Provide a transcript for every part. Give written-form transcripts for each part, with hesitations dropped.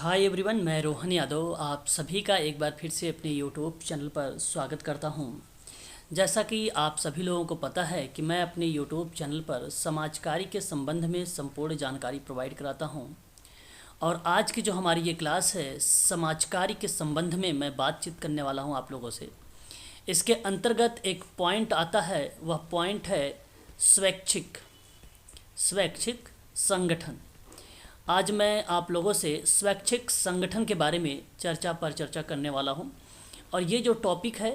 Hi everyone, मैं रोहन यादव आप सभी का एक बार फिर से अपने यूट्यूब चैनल पर स्वागत करता हूं। जैसा कि आप सभी लोगों को पता है कि मैं अपने यूट्यूब चैनल पर समाज कार्य के संबंध में संपूर्ण जानकारी प्रोवाइड कराता हूं। और आज की जो हमारी ये क्लास है, समाज कार्य के संबंध में मैं बातचीत करने वाला हूं आप लोगों से। इसके अंतर्गत एक पॉइंट आता है, वह पॉइंट है स्वैच्छिक स्वैच्छिक संगठन। आज मैं आप लोगों से स्वैच्छिक संगठन के बारे में चर्चा करने वाला हूं। और ये जो टॉपिक है,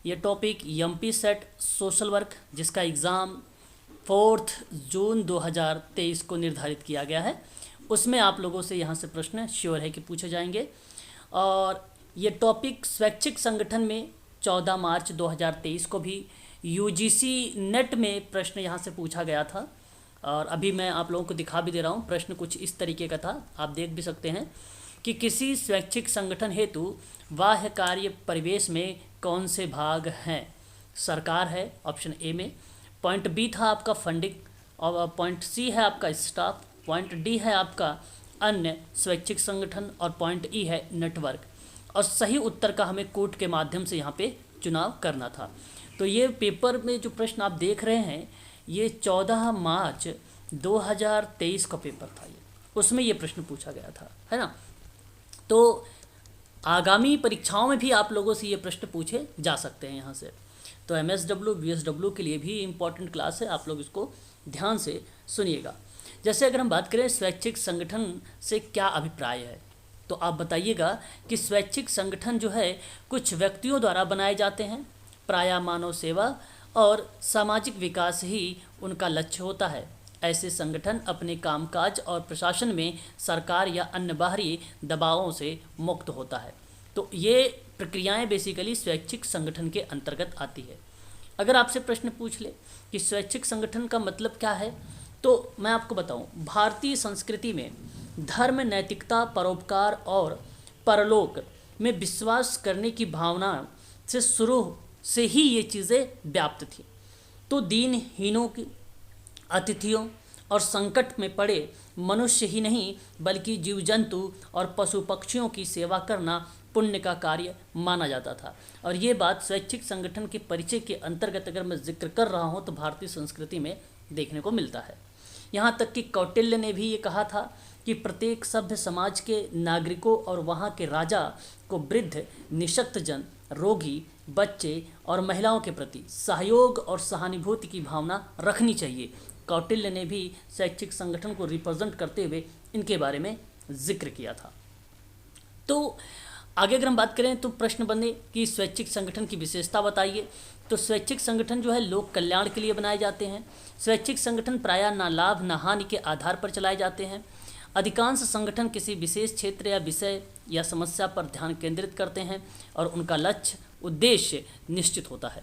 ये topic MP set social work, जिसका एग्ज़ाम 4 जून 2023 को निर्धारित किया गया है, उसमें आप लोगों से यहाँ से प्रश्न श्योर है कि पूछे जाएंगे। और ये टॉपिक स्वैच्छिक संगठन में 14 मार्च 2023 को भी यूजीसी नेट में प्रश्न यहाँ से पूछा गया था। और अभी मैं आप लोगों को दिखा भी दे रहा हूँ, प्रश्न कुछ इस तरीके का था, आप देख भी सकते हैं कि किसी स्वैच्छिक संगठन हेतु बाह्य कार्य परिवेश में कौन से भाग हैं। सरकार है ऑप्शन ए में, पॉइंट बी था आपका फंडिंग, और पॉइंट सी है आपका स्टाफ, पॉइंट डी है आपका अन्य स्वैच्छिक संगठन, और पॉइंट ई है नेटवर्क। और सही उत्तर का हमें कोड के माध्यम से यहाँ पे चुनाव करना था। तो ये पेपर में जो प्रश्न आप देख रहे हैं, ये 14 मार्च 2023 का पेपर था, ये उसमें ये प्रश्न पूछा गया था, है ना। तो आगामी परीक्षाओं में भी आप लोगों से ये प्रश्न पूछे जा सकते हैं यहाँ से। तो एमएसडब्ल्यू बीएसडब्ल्यू के लिए भी इम्पॉर्टेंट क्लास है, आप लोग इसको ध्यान से सुनिएगा। जैसे अगर हम बात करें स्वैच्छिक संगठन से क्या अभिप्राय है, तो आप बताइएगा कि स्वैच्छिक संगठन जो है कुछ व्यक्तियों द्वारा बनाए जाते हैं, प्रायः मानव सेवा और सामाजिक विकास ही उनका लक्ष्य होता है। ऐसे संगठन अपने कामकाज और प्रशासन में सरकार या अन्य बाहरी दबावों से मुक्त होता है। तो ये प्रक्रियाएं बेसिकली स्वैच्छिक संगठन के अंतर्गत आती है। अगर आपसे प्रश्न पूछ ले कि स्वैच्छिक संगठन का मतलब क्या है, तो मैं आपको बताऊं, भारतीय संस्कृति में धर्म, नैतिकता, परोपकार और परलोक में विश्वास करने की भावना से शुरू से ही ये चीज़ें व्याप्त थी। तो दीनहीनों की, अतिथियों और संकट में पड़े मनुष्य ही नहीं बल्कि जीव जंतु और पशु पक्षियों की सेवा करना पुण्य का कार्य माना जाता था। और ये बात स्वैच्छिक संगठन के परिचय के अंतर्गत अगर मैं जिक्र कर रहा हूँ तो भारतीय संस्कृति में देखने को मिलता है। यहाँ तक कि कौटिल्य ने भी ये कहा था कि प्रत्येक सभ्य समाज के नागरिकों और वहाँ के राजा को वृद्ध, निशक्त जन, रोगी, बच्चे और महिलाओं के प्रति सहयोग और सहानुभूति की भावना रखनी चाहिए। कौटिल्य ने भी स्वैच्छिक संगठन को रिप्रेजेंट करते हुए इनके बारे में जिक्र किया था। तो आगे अगर हम बात करें तो प्रश्न बने कि स्वैच्छिक संगठन की विशेषता बताइए। तो स्वैच्छिक संगठन जो है लोक कल्याण के लिए बनाए जाते हैं। स्वैच्छिक संगठन प्रायः ना लाभ ना हानि के आधार पर चलाए जाते हैं। अधिकांश संगठन किसी विशेष क्षेत्र या विषय या समस्या पर ध्यान केंद्रित करते हैं और उनका लक्ष्य, उद्देश्य निश्चित होता है।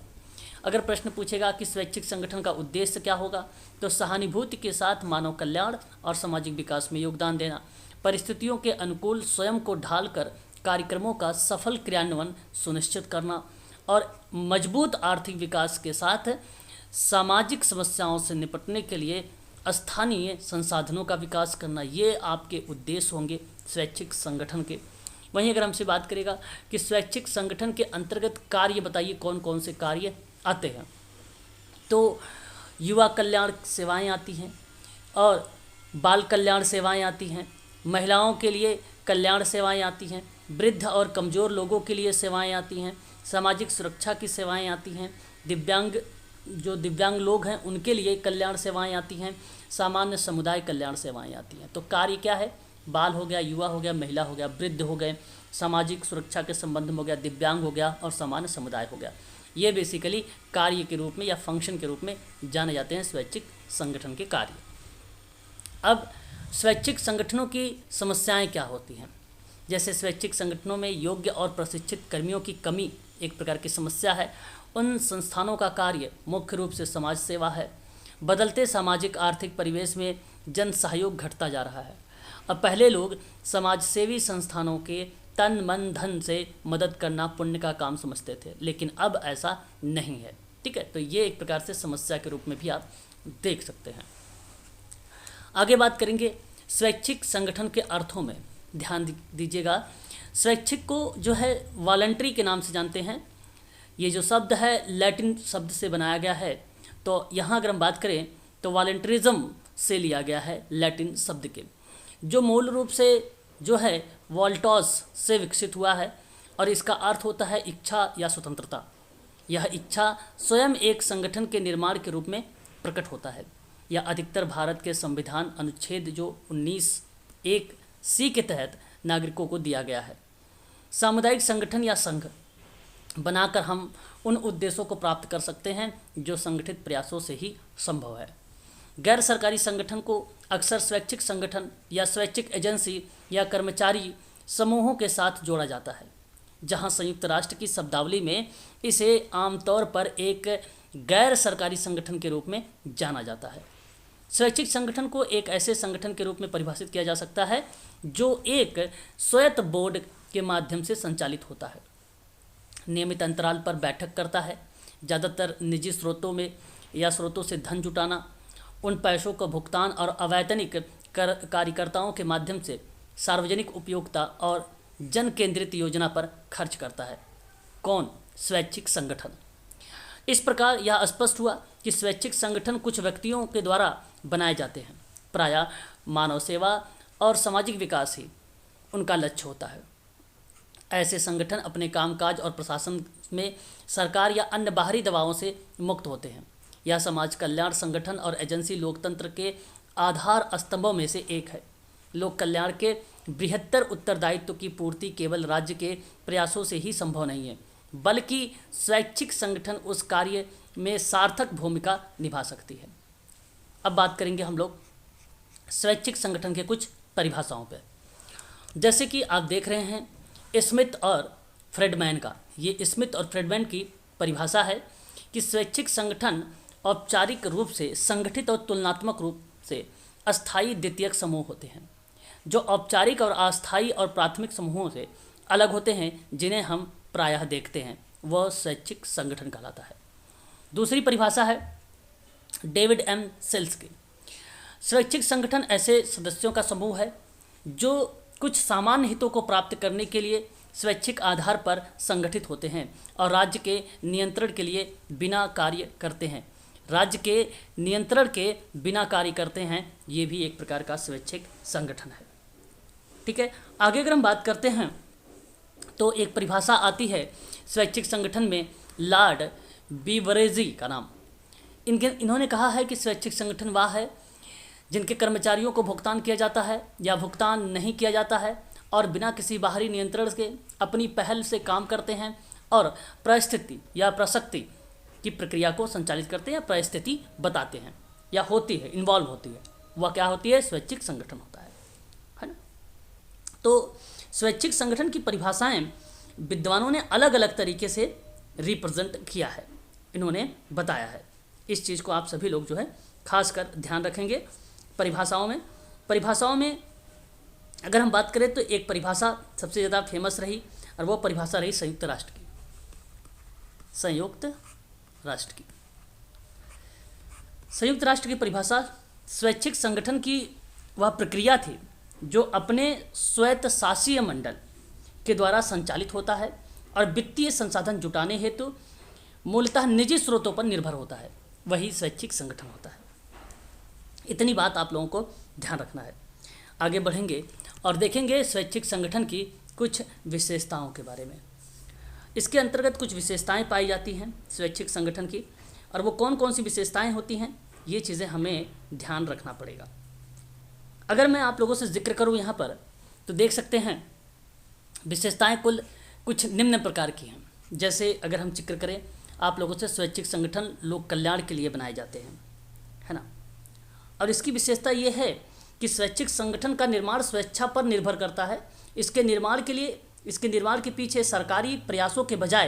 अगर प्रश्न पूछेगा कि स्वैच्छिक संगठन का उद्देश्य क्या होगा, तो सहानुभूति के साथ मानव कल्याण और सामाजिक विकास में योगदान देना, परिस्थितियों के अनुकूल स्वयं को ढालकर कार्यक्रमों का सफल क्रियान्वयन सुनिश्चित करना और मजबूत आर्थिक विकास के साथ सामाजिक समस्याओं से निपटने के लिए स्थानीय संसाधनों का विकास करना, ये आपके उद्देश्य होंगे स्वैच्छिक संगठन के। वहीं अगर हमसे बात करेगा कि स्वैच्छिक संगठन के अंतर्गत कार्य बताइए कौन कौन से कार्य आते हैं, तो युवा कल्याण सेवाएं आती हैं और बाल कल्याण सेवाएं आती हैं, महिलाओं के लिए कल्याण सेवाएं आती हैं, वृद्ध और कमज़ोर लोगों के लिए सेवाएं आती हैं, सामाजिक सुरक्षा की सेवाएं आती हैं, दिव्यांग लोग हैं उनके लिए कल्याण सेवाएं आती हैं, सामान्य समुदाय कल्याण सेवाएं आती हैं। तो कार्य क्या है, बाल हो गया, युवा हो गया, महिला हो गया, वृद्ध हो गए, सामाजिक सुरक्षा के संबंध में हो गया, दिव्यांग हो गया और सामान्य समुदाय हो गया। ये बेसिकली कार्य के रूप में या फंक्शन के रूप में जाने जाते हैं स्वैच्छिक संगठन के कार्य। अब स्वैच्छिक संगठनों की समस्याएं क्या होती हैं, जैसे स्वैच्छिक संगठनों में योग्य और प्रशिक्षित कर्मियों की कमी एक प्रकार की समस्या है। उन संस्थानों का कार्य मुख्य रूप से समाज सेवा है। बदलते सामाजिक आर्थिक परिवेश में जन सहयोग घटता जा रहा है। अब पहले लोग समाज सेवी संस्थानों के तन मन धन से मदद करना पुण्य का काम समझते थे, लेकिन अब ऐसा नहीं है। ठीक है, तो ये एक प्रकार से समस्या के रूप में भी आप देख सकते हैं। आगे बात करेंगे स्वैच्छिक संगठन के अर्थों में। ध्यान दीजिएगा। स्वैच्छिक को जो है वॉलंटरी के नाम से जानते हैं। ये जो शब्द है लैटिन शब्द से बनाया गया है, तो यहाँ अगर हम बात करें तो वॉलंटरिज्म से लिया गया है लैटिन शब्द के, जो मूल रूप से जो है वॉल्टॉस से विकसित हुआ है और इसका अर्थ होता है इच्छा या स्वतंत्रता। यह इच्छा स्वयं एक संगठन के निर्माण के रूप में प्रकट होता है। यह अधिकतर भारत के संविधान अनुच्छेद जो 19(1)(c) के तहत नागरिकों को दिया गया है। सामुदायिक संगठन या संघ बनाकर हम उन उद्देश्यों को प्राप्त कर सकते हैं जो संगठित प्रयासों से ही संभव है। गैर सरकारी संगठन को अक्सर स्वैच्छिक संगठन या स्वैच्छिक एजेंसी या कर्मचारी समूहों के साथ जोड़ा जाता है, जहां संयुक्त राष्ट्र की शब्दावली में इसे आमतौर पर एक गैर सरकारी संगठन के रूप में जाना जाता है। स्वैच्छिक संगठन को एक ऐसे संगठन के रूप में परिभाषित किया जा सकता है जो एक स्वायत्त बोर्ड के माध्यम से संचालित होता है, नियमित अंतराल पर बैठक करता है, ज़्यादातर निजी स्रोतों में या स्रोतों से धन जुटाना, उन पैसों का भुगतान और अवैतनिक कार्यकर्ताओं के माध्यम से सार्वजनिक उपयोगिता और जन केंद्रित योजना पर खर्च करता है। कौन? स्वैच्छिक संगठन। इस प्रकार यह स्पष्ट हुआ कि स्वैच्छिक संगठन कुछ व्यक्तियों के द्वारा बनाए जाते हैं। प्रायः मानव सेवा और सामाजिक विकास ही उनका लक्ष्य होता है। ऐसे संगठन अपने कामकाज और प्रशासन में सरकार या अन्य बाहरी दबावों से मुक्त होते हैं। यह समाज कल्याण संगठन और एजेंसी लोकतंत्र के आधार स्तंभों में से एक है। लोक कल्याण के बृहत्तर उत्तरदायित्व की पूर्ति केवल राज्य के प्रयासों से ही संभव नहीं है, बल्कि स्वैच्छिक संगठन उस कार्य में सार्थक भूमिका निभा सकती है। अब बात करेंगे हम लोग स्वैच्छिक संगठन के कुछ परिभाषाओं पर। जैसे कि आप देख रहे हैं स्मिथ और फ्रेडमैन का, ये स्मिथ और फ्रेडमैन की परिभाषा है कि स्वैच्छिक संगठन औपचारिक रूप से संगठित और तुलनात्मक रूप से अस्थायी द्वितीयक समूह होते हैं, जो औपचारिक और अस्थायी और प्राथमिक समूहों से अलग होते हैं, जिन्हें हम प्रायः देखते हैं, वह स्वैच्छिक संगठन कहलाता है। दूसरी परिभाषा है डेविड एम सेल्स की। स्वैच्छिक संगठन ऐसे सदस्यों का समूह है जो कुछ सामान्य हितों को प्राप्त करने के लिए स्वैच्छिक आधार पर संगठित होते हैं और राज्य के नियंत्रण के लिए बिना कार्य करते हैं। राज्य के नियंत्रण के बिना कार्य करते हैं, ये भी एक प्रकार का स्वैच्छिक संगठन है। ठीक है, आगे अगर हम बात करते हैं तो एक परिभाषा आती है स्वैच्छिक संगठन में लॉर्ड बीवरेजी का नाम। इन्होंने कहा है कि स्वैच्छिक संगठन वह है जिनके कर्मचारियों को भुगतान किया जाता है या भुगतान नहीं किया जाता है और बिना किसी बाहरी नियंत्रण के अपनी पहल से काम करते हैं और परिस्थिति या प्रसक्ति की प्रक्रिया को संचालित करते हैं या परिस्थिति बताते हैं या होती है, इन्वॉल्व होती है, वह क्या होती है? स्वैच्छिक संगठन होता है ना। तो स्वैच्छिक संगठन की परिभाषाएं विद्वानों ने अलग अलग तरीके से रिप्रेजेंट किया है, इन्होंने बताया है। इस चीज़ को आप सभी लोग जो है खासकर ध्यान रखेंगे। परिभाषाओं में अगर हम बात करें तो एक परिभाषा सबसे ज़्यादा फेमस रही और वो परिभाषा रही संयुक्त राष्ट्र की। संयुक्त राष्ट्र की परिभाषा स्वैच्छिक संगठन की वह प्रक्रिया थी जो अपने स्वायत्तशासीय मंडल के द्वारा संचालित होता है और वित्तीय संसाधन जुटाने हेतु मूलतः निजी स्रोतों पर निर्भर होता है, वही स्वैच्छिक संगठन होता है। इतनी बात आप लोगों को ध्यान रखना है। आगे बढ़ेंगे और देखेंगे स्वैच्छिक संगठन की कुछ विशेषताओं के बारे में। इसके अंतर्गत कुछ विशेषताएं पाई जाती हैं स्वैच्छिक संगठन की, और वो कौन कौन सी विशेषताएं होती हैं, ये चीज़ें हमें ध्यान रखना पड़ेगा। अगर मैं आप लोगों से जिक्र करूं यहाँ पर तो देख सकते हैं विशेषताएं कुल कुछ निम्न प्रकार की हैं। जैसे अगर हम जिक्र करें आप लोगों से, स्वैच्छिक संगठन लोक कल्याण के लिए बनाए जाते हैं, है ना। और इसकी विशेषता ये है कि स्वैच्छिक संगठन का निर्माण स्वेच्छा पर निर्भर करता है। इसके निर्माण के पीछे सरकारी प्रयासों के बजाय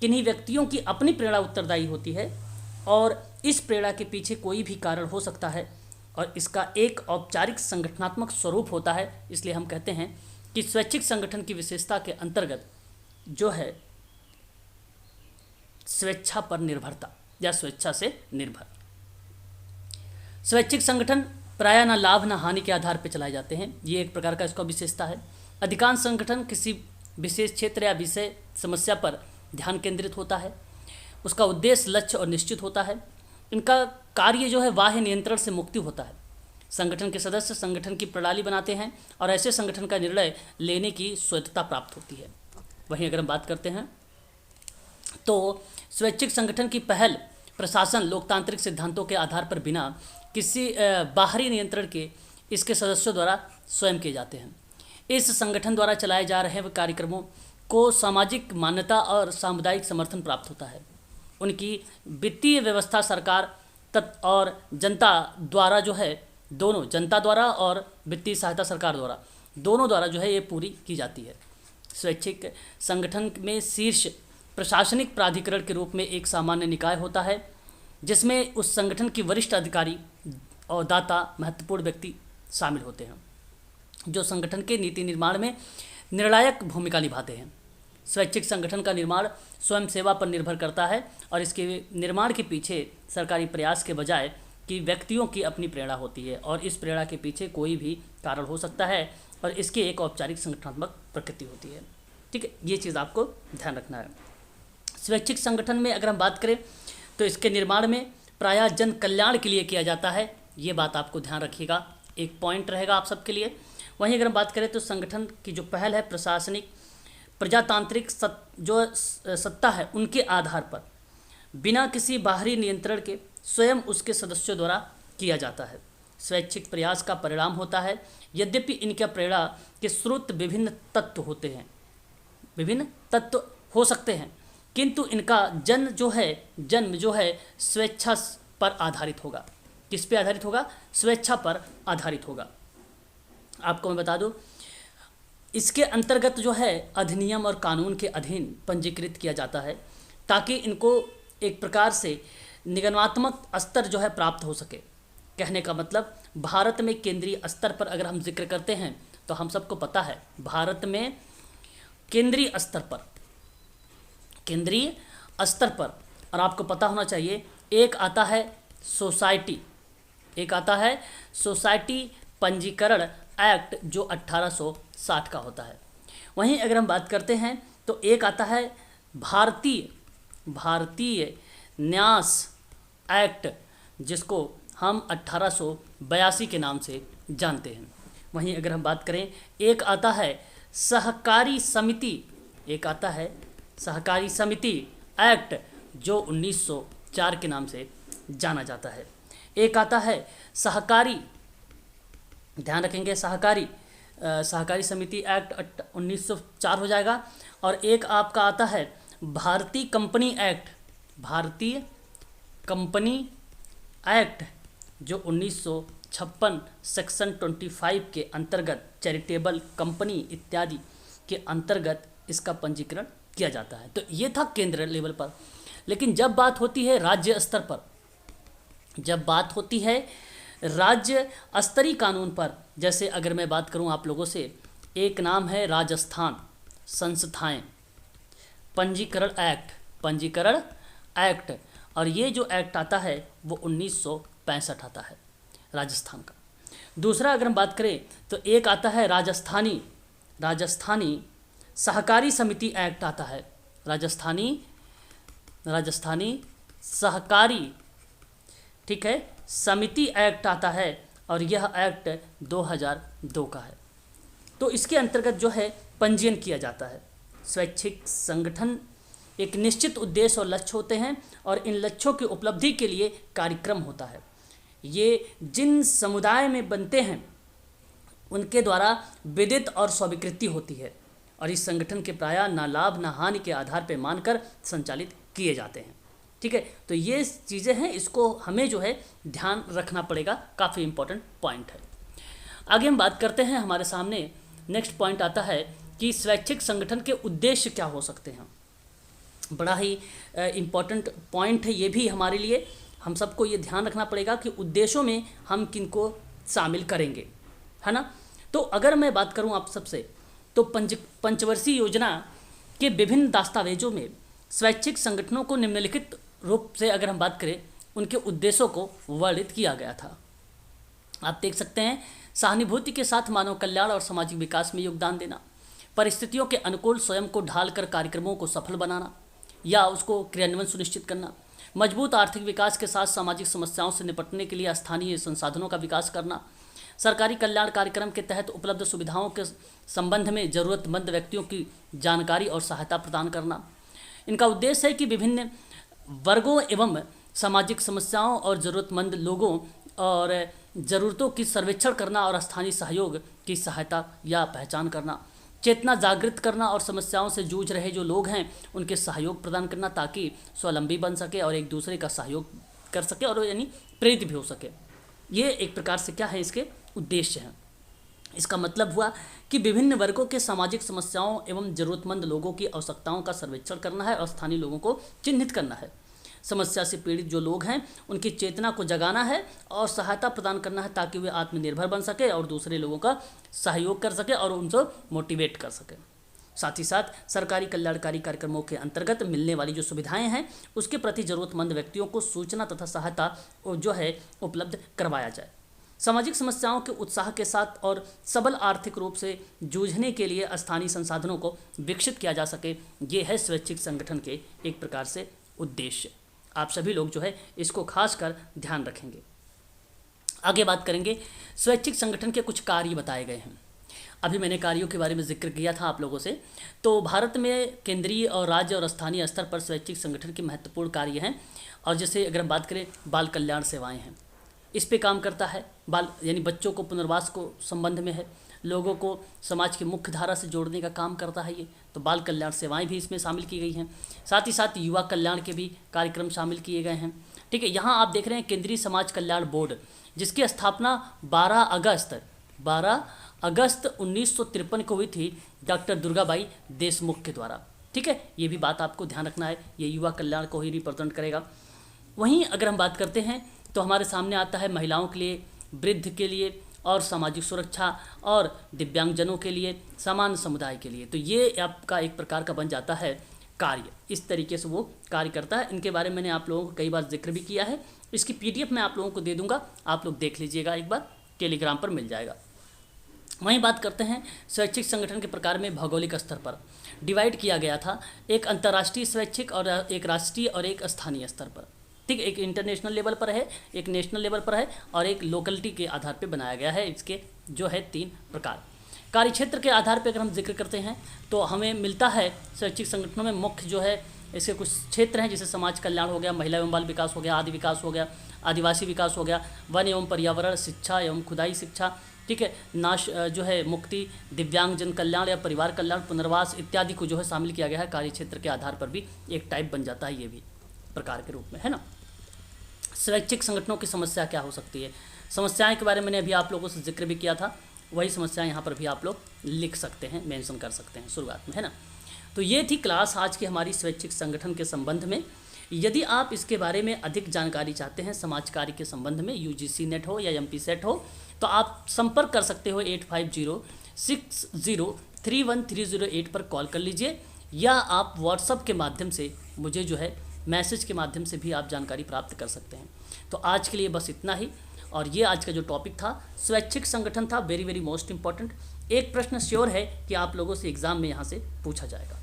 किन्हीं व्यक्तियों की अपनी प्रेरणा उत्तरदायी होती है और इस प्रेरणा के पीछे कोई भी कारण हो सकता है और इसका एक औपचारिक संगठनात्मक स्वरूप होता है। इसलिए हम कहते हैं कि स्वैच्छिक संगठन की विशेषता के अंतर्गत जो है स्वेच्छा पर निर्भरता या स्वेच्छा से निर्भर। स्वैच्छिक संगठन प्रायः न लाभ न हानि के आधार पर चलाए जाते हैं, ये एक प्रकार का इसका विशेषता है। अधिकांश संगठन किसी विशेष क्षेत्र या विषय समस्या पर ध्यान केंद्रित होता है। उसका उद्देश्य, लक्ष्य और निश्चित होता है। इनका कार्य जो है बाह्य नियंत्रण से मुक्ति होता है। संगठन के सदस्य संगठन की प्रणाली बनाते हैं और ऐसे संगठन का निर्णय लेने की स्वतंत्रता प्राप्त होती है। वहीं अगर हम बात करते हैं तो स्वैच्छिक संगठन की पहल प्रशासन लोकतांत्रिक सिद्धांतों के आधार पर बिना किसी बाहरी नियंत्रण के इसके सदस्यों द्वारा स्वयं किए जाते हैं। इस संगठन द्वारा चलाए जा रहे कार्यक्रमों को सामाजिक मान्यता और सामुदायिक समर्थन प्राप्त होता है। उनकी वित्तीय व्यवस्था सरकार और जनता द्वारा जो है, दोनों जनता द्वारा और वित्तीय सहायता सरकार द्वारा, दोनों द्वारा जो है ये पूरी की जाती है। स्वैच्छिक संगठन में शीर्ष प्रशासनिक प्राधिकरण के रूप में एक सामान्य निकाय होता है जिसमें उस संगठन की वरिष्ठ अधिकारी और दाता महत्वपूर्ण व्यक्ति शामिल होते हैं जो संगठन के नीति निर्माण में निर्णायक भूमिका निभाते हैं। स्वैच्छिक संगठन का निर्माण स्वयं सेवा पर निर्भर करता है और इसके निर्माण के पीछे सरकारी प्रयास के बजाय कि व्यक्तियों की अपनी प्रेरणा होती है और इस प्रेरणा के पीछे कोई भी कारण हो सकता है और इसकी एक औपचारिक संगठनात्मक प्रकृति होती है। ठीक है, ये चीज़ आपको ध्यान रखना है। स्वैच्छिक संगठन में अगर हम बात करें तो इसके निर्माण में प्रायः जन कल्याण के लिए किया जाता है। ये बात आपको ध्यान रखिएगा, एक पॉइंट रहेगा आप सबके लिए। वहीं अगर हम बात करें तो संगठन की जो पहल है प्रशासनिक प्रजातांत्रिक जो सत्ता है उनके आधार पर बिना किसी बाहरी नियंत्रण के स्वयं उसके सदस्यों द्वारा किया जाता है। स्वैच्छिक प्रयास का परिणाम होता है। यद्यपि इनका प्रेरणा के स्रोत विभिन्न तत्व होते हैं, विभिन्न तत्व हो सकते हैं, किंतु इनका जन्म जो है स्वेच्छा पर आधारित होगा। किस पे आधारित होगा? स्वेच्छा पर आधारित होगा। आपको मैं बता दूं, इसके अंतर्गत जो है अधिनियम और कानून के अधीन पंजीकृत किया जाता है ताकि इनको एक प्रकार से निगमनात्मक स्तर जो है प्राप्त हो सके। कहने का मतलब भारत में केंद्रीय स्तर पर अगर हम जिक्र करते हैं तो हम सबको पता है भारत में केंद्रीय स्तर पर और आपको पता होना चाहिए एक आता है सोसाइटी पंजीकरण एक्ट जो 1860 का होता है। वहीं अगर हम बात करते हैं तो एक आता है भारतीय न्यास एक्ट जिसको हम 1882 के नाम से जानते हैं। वहीं अगर हम बात करें एक आता है सहकारी समिति एक्ट जो 1904 के नाम से जाना जाता है। एक आता है सहकारी, ध्यान रखेंगे, सहकारी समिति एक्ट 1904 हो जाएगा। और एक आपका आता है भारतीय कंपनी एक्ट जो 1956 सेक्शन 25 के अंतर्गत चैरिटेबल कंपनी इत्यादि के अंतर्गत इसका पंजीकरण किया जाता है। तो ये था केंद्र लेवल पर। लेकिन जब बात होती है राज्य स्तर पर, जब बात होती है राज्य स्तरीय कानून पर, जैसे अगर मैं बात करूं आप लोगों से, एक नाम है राजस्थान संस्थाएं पंजीकरण एक्ट और ये जो एक्ट आता है वो 1965 आता है राजस्थान का। दूसरा अगर हम बात करें तो एक आता है राजस्थानी सहकारी समिति एक्ट आता है, राजस्थानी सहकारी, ठीक है, समिति एक्ट आता है और यह एक्ट 2002 का है। तो इसके अंतर्गत जो है पंजीयन किया जाता है। स्वैच्छिक संगठन एक निश्चित उद्देश्य और लक्ष्य होते हैं और इन लक्ष्यों की उपलब्धि के लिए कार्यक्रम होता है। ये जिन समुदाय में बनते हैं उनके द्वारा विदित और स्वीकृति होती है और इस संगठन के प्रायः ना लाभ ना हानि के आधार पर मानकर संचालित किए जाते हैं। ठीक है, तो ये चीज़ें हैं, इसको हमें जो है ध्यान रखना पड़ेगा, काफ़ी इम्पोर्टेंट पॉइंट है। आगे हम बात करते हैं, हमारे सामने नेक्स्ट पॉइंट आता है कि स्वैच्छिक संगठन के उद्देश्य क्या हो सकते हैं। बड़ा ही इम्पोर्टेंट पॉइंट है ये भी हमारे लिए। हम सबको ये ध्यान रखना पड़ेगा कि उद्देश्यों में हम किनको शामिल करेंगे, है ना। तो अगर मैं बात करूं आप सबसे तो पंचवर्षीय योजना के विभिन्न दस्तावेजों में स्वैच्छिक संगठनों को निम्नलिखित रूप से अगर हम बात करें उनके उद्देश्यों को वर्णित किया गया था। आप देख सकते हैं, सहानुभूति के साथ मानव कल्याण और सामाजिक विकास में योगदान देना, परिस्थितियों के अनुकूल स्वयं को ढालकर कार्यक्रमों को सफल बनाना या उसको क्रियान्वयन सुनिश्चित करना, मजबूत आर्थिक विकास के साथ सामाजिक समस्याओं से निपटने के लिए स्थानीय संसाधनों का विकास करना, सरकारी कल्याण कार्यक्रम के तहत उपलब्ध सुविधाओं के संबंध में ज़रूरतमंद व्यक्तियों की जानकारी और सहायता प्रदान करना। इनका उद्देश्य है कि विभिन्न वर्गों एवं सामाजिक समस्याओं और ज़रूरतमंद लोगों और ज़रूरतों की सर्वेक्षण करना और स्थानीय सहयोग की सहायता या पहचान करना, चेतना जागृत करना और समस्याओं से जूझ रहे जो लोग हैं उनके सहयोग प्रदान करना ताकि स्वावलंबी बन सके और एक दूसरे का सहयोग कर सके और यानी प्रेरित भी हो सके। ये एक प्रकार से क्या है, इसके उद्देश्य हैं। इसका मतलब हुआ कि विभिन्न वर्गों के सामाजिक समस्याओं एवं ज़रूरतमंद लोगों की आवश्यकताओं का सर्वेक्षण करना है और स्थानीय लोगों को चिन्हित करना है। समस्या से पीड़ित जो लोग हैं उनकी चेतना को जगाना है और सहायता प्रदान करना है ताकि वे आत्मनिर्भर बन सके और दूसरे लोगों का सहयोग कर सके और उनको मोटिवेट कर सके। साथ ही साथ सरकारी कल्याणकारी कार्यक्रमों के अंतर्गत मिलने वाली जो सुविधाएं हैं उसके प्रति ज़रूरतमंद व्यक्तियों को सूचना तथा सहायता जो है उपलब्ध करवाया जाए। सामाजिक समस्याओं के उत्साह के साथ और सबल आर्थिक रूप से जूझने के लिए स्थानीय संसाधनों को विकसित किया जा सके, ये है स्वैच्छिक संगठन के एक प्रकार से उद्देश्य। आप सभी लोग जो है इसको खास कर ध्यान रखेंगे। आगे बात करेंगे, स्वैच्छिक संगठन के कुछ कार्य बताए गए हैं। अभी मैंने कार्यों के बारे में जिक्र किया था आप लोगों से। तो भारत में केंद्रीय और राज्य और स्थानीय स्तर पर स्वैच्छिक संगठन के महत्वपूर्ण कार्य हैं और जैसे अगर हम बात करें बाल कल्याण सेवाएं हैं, इस पे काम करता है। बाल यानी बच्चों को पुनर्वास को संबंध में है, लोगों को समाज की मुख्य धारा से जोड़ने का काम करता है ये, तो बाल कल्याण सेवाएं भी इसमें शामिल की गई हैं। साथ ही साथ युवा कल्याण के भी कार्यक्रम शामिल किए गए हैं। ठीक है, यहाँ आप देख रहे हैं केंद्रीय समाज कल्याण बोर्ड, जिसकी स्थापना 12 अगस्त 1953 को हुई थी डॉक्टर दुर्गाबाई देशमुख के द्वारा। ठीक है, ये भी बात आपको ध्यान रखना है, ये युवा कल्याण को ही रिप्रेजेंट करेगा। वहीं अगर हम बात करते हैं तो हमारे सामने आता है महिलाओं के लिए, वृद्ध के लिए और सामाजिक सुरक्षा और दिव्यांगजनों के लिए, समान समुदाय के लिए। तो ये आपका एक प्रकार का बन जाता है कार्य, इस तरीके से वो कार्य करता है। इनके बारे में मैंने आप लोगों को कई बार जिक्र भी किया है। इसकी PDF मैं आप लोगों को दे दूंगा, आप लोग देख लीजिएगा, एक बार टेलीग्राम पर मिल जाएगा। वहीं बात करते हैं स्वैच्छिक संगठन के प्रकार में भौगोलिक स्तर पर डिवाइड किया गया था, एक अंतर्राष्ट्रीय स्वैच्छिक और एक राष्ट्रीय और एक स्थानीय स्तर पर। ठीक, एक इंटरनेशनल लेवल पर है, एक नेशनल लेवल पर है और एक लोकलिटी के आधार पर बनाया गया है। इसके जो है 3 प्रकार। कार्यक्षेत्र के आधार पर अगर हम जिक्र करते हैं तो हमें मिलता है स्वैच्छिक संगठनों में मुख्य जो है इसके कुछ क्षेत्र हैं, जैसे समाज कल्याण हो गया, महिला एवं बाल विकास हो गया, आदि विकास हो गया, आदिवासी विकास हो गया, वन एवं पर्यावरण, शिक्षा एवं खुदाई शिक्षा, ठीक है, नाश जो है मुक्ति, दिव्यांगजन कल्याण या परिवार कल्याण, पुनर्वास इत्यादि को जो है शामिल किया गया है। कार्यक्षेत्र के आधार पर भी एक टाइप बन जाता है, ये भी प्रकार के रूप में, है ना। स्वैच्छिक संगठनों की समस्या क्या हो सकती है, समस्याएं के बारे में मैंने अभी आप लोगों से जिक्र भी किया था, वही समस्याएं यहाँ पर भी आप लोग लिख सकते हैं, मेंशन कर सकते हैं शुरुआत में, है ना। तो ये थी क्लास आज की हमारी स्वैच्छिक संगठन के संबंध में। यदि आप इसके बारे में अधिक जानकारी चाहते हैं समाज कार्य के संबंध में, UGC नेट हो या MP सेट हो, तो आप संपर्क कर सकते हो 8506031308 पर कॉल कर लीजिए, या आप व्हाट्सएप के माध्यम से मुझे जो है मैसेज के माध्यम से भी आप जानकारी प्राप्त कर सकते हैं। तो आज के लिए बस इतना ही, और ये आज का जो टॉपिक था स्वैच्छिक संगठन था, वेरी वेरी मोस्ट इंपॉर्टेंट। एक प्रश्न श्योर है कि आप लोगों से एग्जाम में यहाँ से पूछा जाएगा।